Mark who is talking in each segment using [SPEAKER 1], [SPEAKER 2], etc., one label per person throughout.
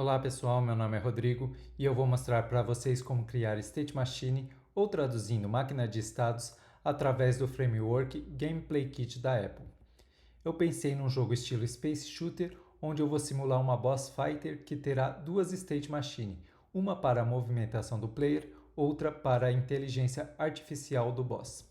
[SPEAKER 1] Olá pessoal, meu nome é Rodrigo e eu vou mostrar para vocês como criar State Machine ou traduzindo máquina de estados através do framework Gameplay Kit da Apple. Eu pensei num jogo estilo Space Shooter onde eu vou simular uma boss fighter que terá duas State Machine, uma para a movimentação do player, outra para a inteligência artificial do boss.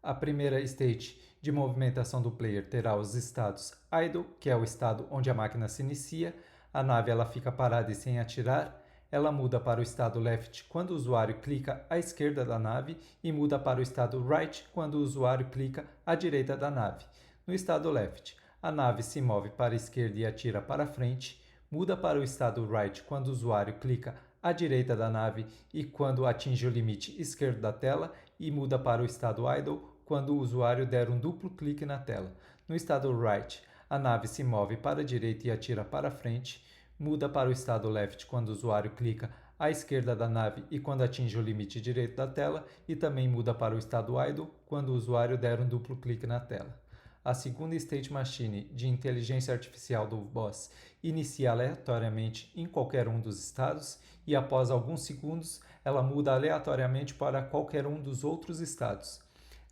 [SPEAKER 1] A primeira state de movimentação do player terá os estados idle, que é o estado onde a máquina se inicia, a nave ela fica parada e sem atirar, ela muda para o estado left quando o usuário clica à esquerda da nave e muda para o estado right quando o usuário clica à direita da nave. No estado left, a nave se move para a esquerda e atira para frente, muda para o estado right quando o usuário clica à direita da nave e quando atinge o limite esquerdo da tela e muda para o estado idle quando o usuário der um duplo clique na tela. No estado right, a nave se move para a direita e atira para frente, muda para o estado left quando o usuário clica à esquerda da nave e quando atinge o limite direito da tela, e também muda para o estado idle quando o usuário der um duplo clique na tela. A segunda State Machine de inteligência artificial do boss inicia aleatoriamente em qualquer um dos estados e após alguns segundos ela muda aleatoriamente para qualquer um dos outros estados.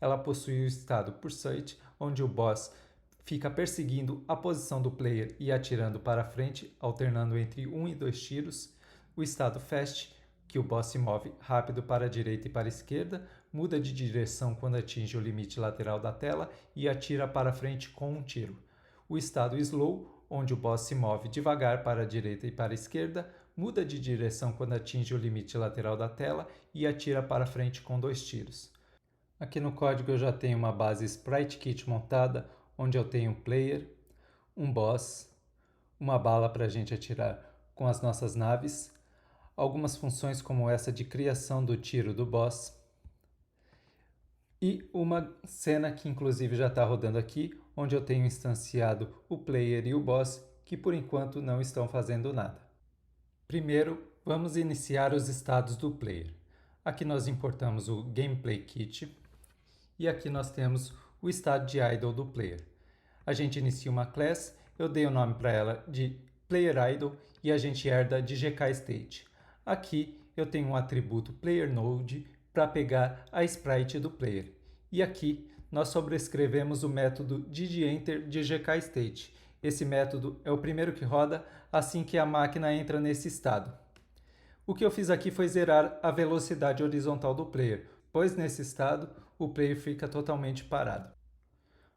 [SPEAKER 1] Ela possui o estado Pursuit, onde o boss fica perseguindo a posição do player e atirando para frente, alternando entre 1 e 2 tiros. O estado Fast, que o boss se move rápido para a direita e para a esquerda, muda de direção quando atinge o limite lateral da tela e atira para frente com um tiro. O estado Slow, onde o boss se move devagar para a direita e para a esquerda, muda de direção quando atinge o limite lateral da tela e atira para frente com 2 tiros. Aqui no código eu já tenho uma base Sprite Kit montada, onde eu tenho um player, um boss, uma bala para a gente atirar com as nossas naves, algumas funções como essa de criação do tiro do boss e uma cena que inclusive já está rodando aqui, onde eu tenho instanciado o player e o boss que por enquanto não estão fazendo nada. Primeiro, vamos iniciar os estados do player. Aqui nós importamos o Gameplay Kit. E aqui nós temos o estado de idle do player. A gente inicia uma class, eu dei o nome para ela de player idle e a gente herda de gk-state. Aqui eu tenho um atributo playerNode para pegar a sprite do player. E aqui nós sobrescrevemos o método didEnter de gk-state. Esse método é o primeiro que roda assim que a máquina entra nesse estado. O que eu fiz aqui foi zerar a velocidade horizontal do player, pois nesse estado o player fica totalmente parado.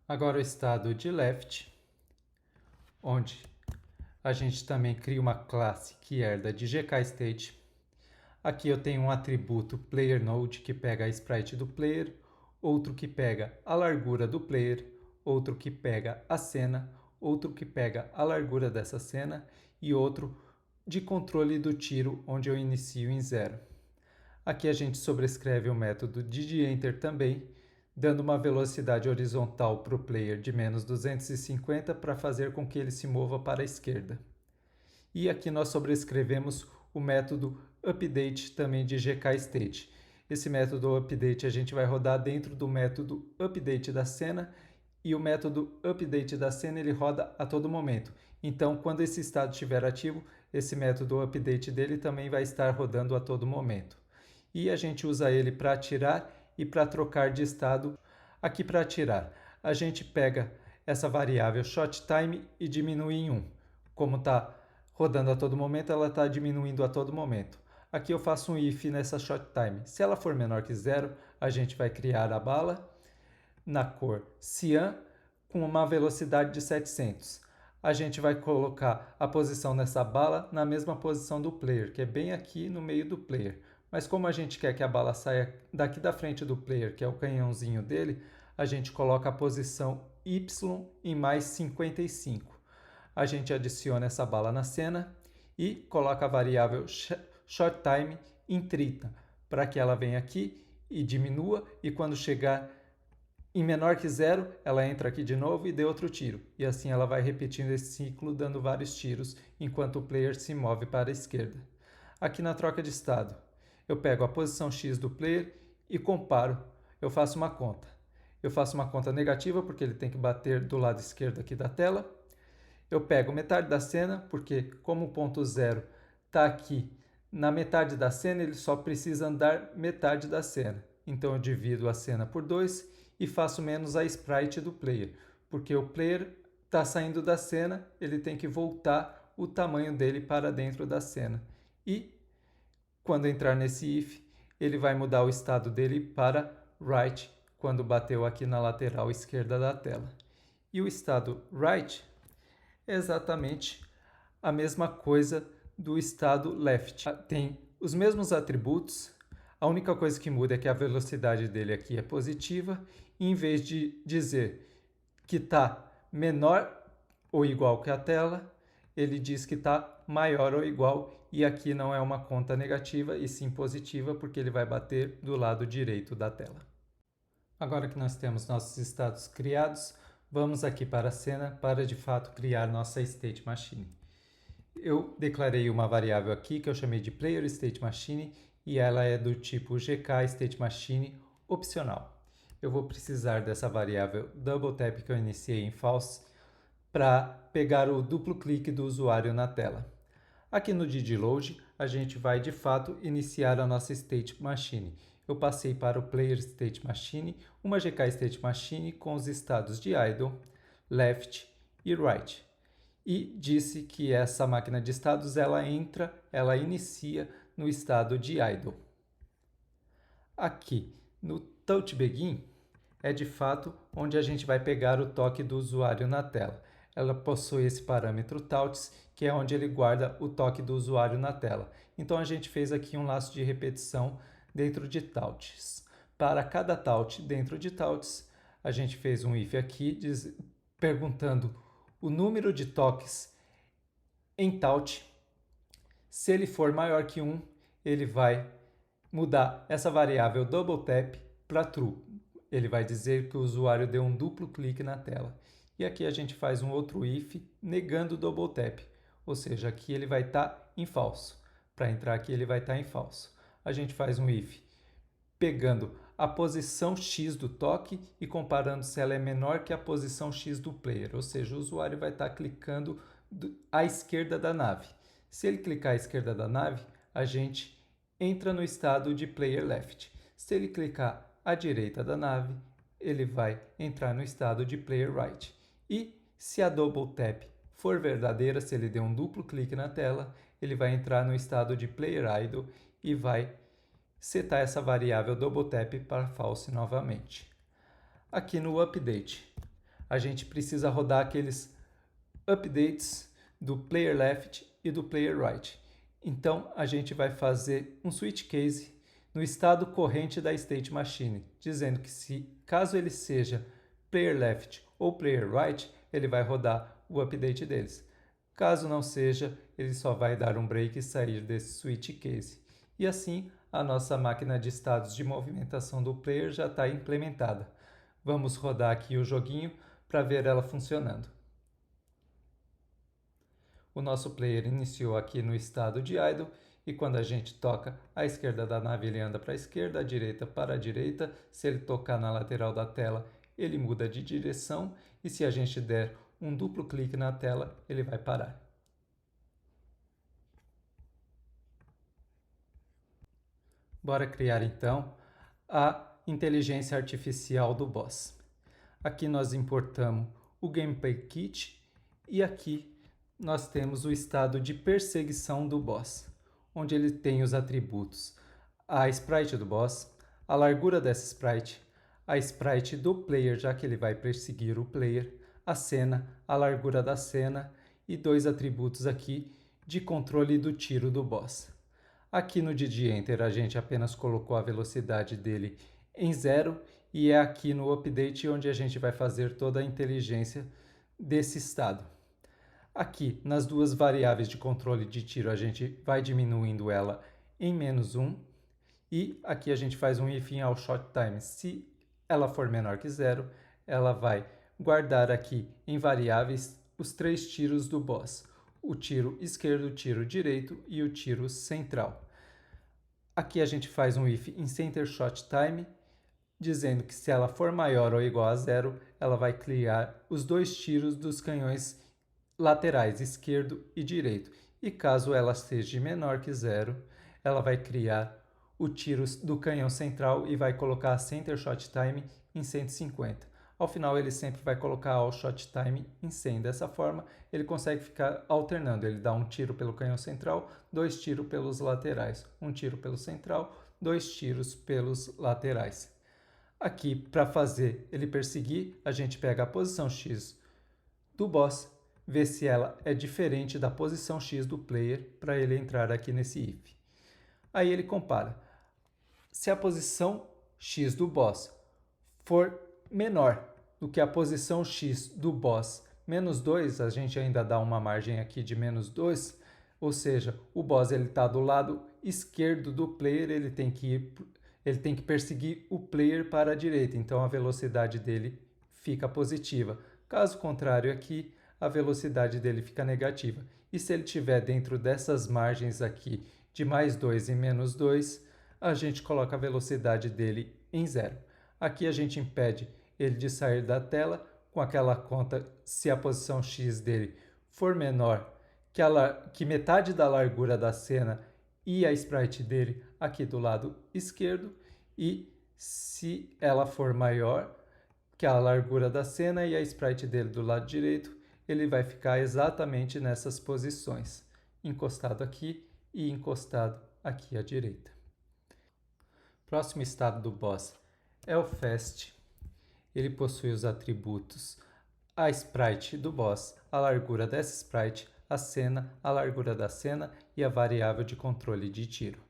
[SPEAKER 1] Agora o estado de left, onde a gente também cria uma classe que herda de gk-state. Aqui eu tenho um atributo playerNode que pega a sprite do player, outro que pega a largura do player, outro que pega a cena, outro que pega a largura dessa cena e outro de controle do tiro, onde eu inicio em 0. Aqui a gente sobrescreve o método didEnter também, dando uma velocidade horizontal para o player de menos 250 para fazer com que ele se mova para a esquerda. E aqui nós sobrescrevemos o método update também de gk-state. Esse método update a gente vai rodar dentro do método update da cena, e o método update da cena ele roda a todo momento. Então, quando esse estado estiver ativo, esse método update dele também vai estar rodando a todo momento. E a gente usa ele para atirar e para trocar de estado. Aqui para atirar, a gente pega essa variável shotTime e diminui em 1. Como está rodando a todo momento, ela está diminuindo a todo momento. Aqui eu faço um if nessa shotTime. Se ela for menor que 0, a gente vai criar a bala na cor cian com uma velocidade de 700. A gente vai colocar a posição nessa bala na mesma posição do player, que é bem aqui no meio do player. Mas como a gente quer que a bala saia daqui da frente do player, que é o canhãozinho dele, a gente coloca a posição Y em mais 55. A gente adiciona essa bala na cena e coloca a variável shotTime em 30, para que ela venha aqui e diminua, e quando chegar em menor que 0, ela entra aqui de novo e dê outro tiro. E assim ela vai repetindo esse ciclo, dando vários tiros, enquanto o player se move para a esquerda. Aqui na troca de estado, eu pego a posição X do player e comparo. Eu faço uma conta. Eu faço uma conta negativa porque ele tem que bater do lado esquerdo aqui da tela. Eu pego metade da cena, porque como o ponto zero está aqui na metade da cena, ele só precisa andar metade da cena. Então eu divido a cena por 2 e faço menos a sprite do player, porque o player está saindo da cena, ele tem que voltar o tamanho dele para dentro da cena. E quando entrar nesse if, ele vai mudar o estado dele para right, quando bateu aqui na lateral esquerda da tela. E o estado right é exatamente a mesma coisa do estado left. Tem os mesmos atributos, a única coisa que muda é que a velocidade dele aqui é positiva, e em vez de dizer que está menor ou igual que a tela, ele diz que está maior ou igual, e aqui não é uma conta negativa e sim positiva, porque ele vai bater do lado direito da tela. Agora que nós temos nossos estados criados, vamos aqui para a cena para de fato criar nossa state machine. Eu declarei uma variável aqui que eu chamei de player state machine e ela é do tipo gk state machine opcional. Eu vou precisar dessa variável double tap que eu iniciei em false para pegar o duplo clique do usuário na tela. Aqui no ddload, a gente vai de fato iniciar a nossa state machine. Eu passei para o player state machine uma gk state machine com os estados de idle, left e right. E disse que essa máquina de estados ela inicia no estado de idle. Aqui no touch begin é de fato onde a gente vai pegar o toque do usuário na tela. Ela possui esse parâmetro touch, que é onde ele guarda o toque do usuário na tela. Então a gente fez aqui um laço de repetição dentro de touches. Para cada touch dentro de touches, a gente fez um if aqui perguntando o número de toques em touch. Se ele for maior que 1, ele vai mudar essa variável double tap para true. Ele vai dizer que o usuário deu um duplo clique na tela. E aqui a gente faz um outro if negando o double tap, ou seja, aqui ele vai estar em falso. Para entrar aqui ele vai estar em falso. A gente faz um if pegando a posição X do toque e comparando se ela é menor que a posição X do player, ou seja, o usuário vai estar clicando à esquerda da nave. Se ele clicar à esquerda da nave, a gente entra no estado de player left. Se ele clicar à direita da nave, ele vai entrar no estado de player right. E se a double tap for verdadeira, se ele der um duplo clique na tela, ele vai entrar no estado de player idle e vai setar essa variável double tap para false novamente. Aqui no update, a gente precisa rodar aqueles updates do player left e do player right. Então a gente vai fazer um switch case no estado corrente da state machine, dizendo que caso ele seja player left ou player right, ele vai rodar o update deles. Caso não seja, ele só vai dar um break e sair desse switch case. E assim, a nossa máquina de estados de movimentação do player já está implementada. Vamos rodar aqui o joguinho para ver ela funcionando. O nosso player iniciou aqui no estado de idle e quando a gente toca à esquerda da nave ele anda para a esquerda, à direita para a direita. Se ele tocar na lateral da tela, ele muda de direção e se a gente der um duplo clique na tela, ele vai parar. Bora criar então a inteligência artificial do boss. Aqui nós importamos o Gameplay Kit e aqui nós temos o estado de perseguição do boss, onde ele tem os atributos a sprite do boss, a largura dessa sprite, a sprite do player, já que ele vai perseguir o player, a cena, a largura da cena e 2 atributos aqui de controle do tiro do boss. Aqui no DD Enter a gente apenas colocou a velocidade dele em 0 e é aqui no update onde a gente vai fazer toda a inteligência desse estado. Aqui nas duas variáveis de controle de tiro a gente vai diminuindo ela em -1 e aqui a gente faz um if ao shot time. Se ela for menor que 0, ela vai guardar aqui em variáveis os 3 tiros do boss. O tiro esquerdo, o tiro direito e o tiro central. Aqui a gente faz um if em center shot time, dizendo que se ela for maior ou igual a 0, ela vai clear os 2 tiros dos canhões laterais esquerdo e direito. E caso ela seja menor que 0, ela vai criar o tiro do canhão central e vai colocar a center shot time em 150. Ao final ele sempre vai colocar all shot time em 100. Dessa forma ele consegue ficar alternando. Ele dá um tiro pelo canhão central, 2 tiros pelos laterais, um tiro pelo central, 2 tiros pelos laterais. Aqui, para fazer ele perseguir, a gente pega a posição X do boss, vê se ela é diferente da posição X do player para ele entrar aqui nesse if. Aí ele compara. Se a posição X do boss for menor do que a posição X do boss menos 2, a gente ainda dá uma margem aqui de menos 2, ou seja, o boss está do lado esquerdo do player, ele tem que perseguir o player para a direita, então a velocidade dele fica positiva. Caso contrário aqui, a velocidade dele fica negativa. E se ele estiver dentro dessas margens aqui de mais 2 e menos 2, a gente coloca a velocidade dele em 0. Aqui a gente impede ele de sair da tela com aquela conta se a posição X dele for menor que metade da largura da cena e a sprite dele aqui do lado esquerdo, e se ela for maior que a largura da cena e a sprite dele do lado direito, ele vai ficar exatamente nessas posições, encostado aqui e encostado aqui à direita. Próximo estado do boss é o Fast. Ele possui os atributos a sprite do boss, a largura dessa sprite, a cena, a largura da cena e a variável de controle de tiro.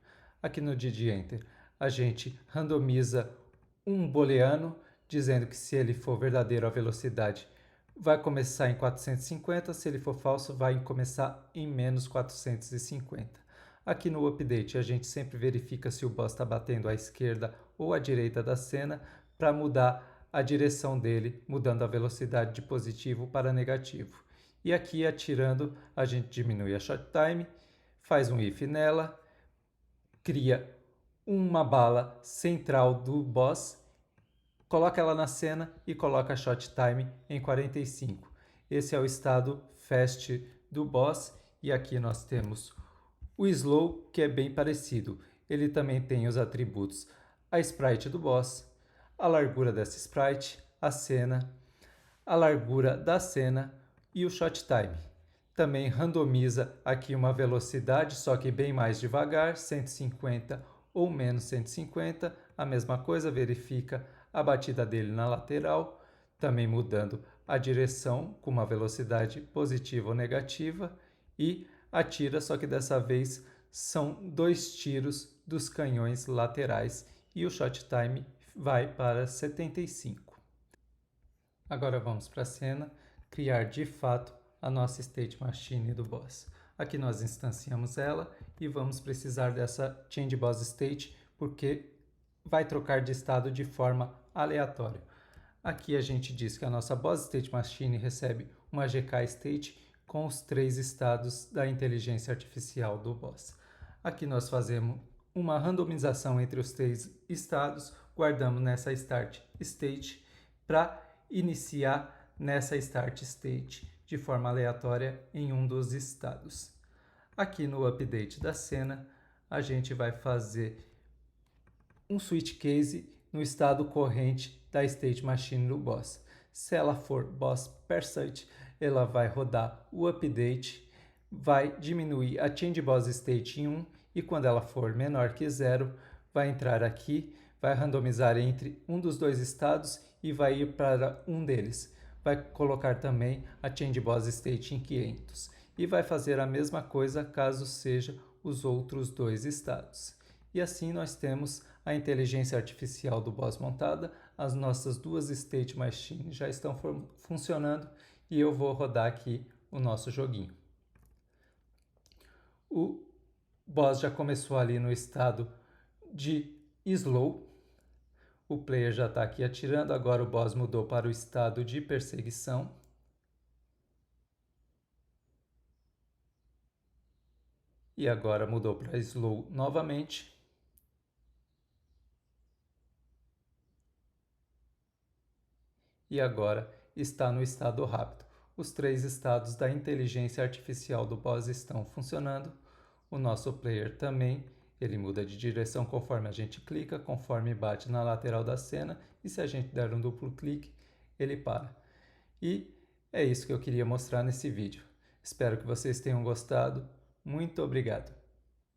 [SPEAKER 1] Aqui no DD Enter, a gente randomiza um booleano, dizendo que se ele for verdadeiro a velocidade vai começar em 450, se ele for falso vai começar em menos 450. Aqui no update a gente sempre verifica se o boss está batendo à esquerda ou à direita da cena para mudar a direção dele, mudando a velocidade de positivo para negativo. E aqui atirando a gente diminui a shot time, faz um if nela, cria uma bala central do boss, coloca ela na cena e coloca a shot time em 45. Esse é o estado fast do boss, e aqui nós temos o slow, que é bem parecido. Ele também tem os atributos a sprite do boss, a largura dessa sprite, a cena, a largura da cena e o shot time. Também randomiza aqui uma velocidade, só que bem mais devagar, 150 ou menos 150. A mesma coisa, verifica a batida dele na lateral, também mudando a direção com uma velocidade positiva ou negativa, e atira, só que dessa vez são 2 tiros dos canhões laterais e o shot time vai para 75. Agora vamos para a cena, criar de fato a nossa State Machine do boss. Aqui nós instanciamos ela e vamos precisar dessa Change Boss State porque vai trocar de estado de forma aleatória. Aqui a gente diz que a nossa Boss State Machine recebe uma GK State com os 3 estados da inteligência artificial do boss. Aqui nós fazemos uma randomização entre os 3 estados, guardamos nessa Start State para iniciar nessa Start State de forma aleatória em um dos estados. Aqui no update da cena, a gente vai fazer um switch case no estado corrente da State Machine do boss. Se ela for Boss Pursuit, ela vai rodar o update, vai diminuir a Change Boss State em 1, e quando ela for menor que 0, vai entrar aqui, vai randomizar entre um dos 2 estados e vai ir para um deles. Vai colocar também a Change Boss State em 500 e vai fazer a mesma coisa caso seja os outros 2 estados. E assim nós temos a inteligência artificial do boss montada, as nossas 2 State Machines já estão funcionando e eu vou rodar aqui o nosso joguinho. O boss já começou ali no estado de slow, o player já está aqui atirando, agora o boss mudou para o estado de perseguição. E agora mudou para slow novamente. E agora está no estado rápido. os 3 estados da inteligência artificial do boss estão funcionando. O nosso player também, ele muda de direção conforme a gente clica, conforme bate na lateral da cena, e se a gente der um duplo clique, ele para. E é isso que eu queria mostrar nesse vídeo. Espero que vocês tenham gostado. Muito obrigado!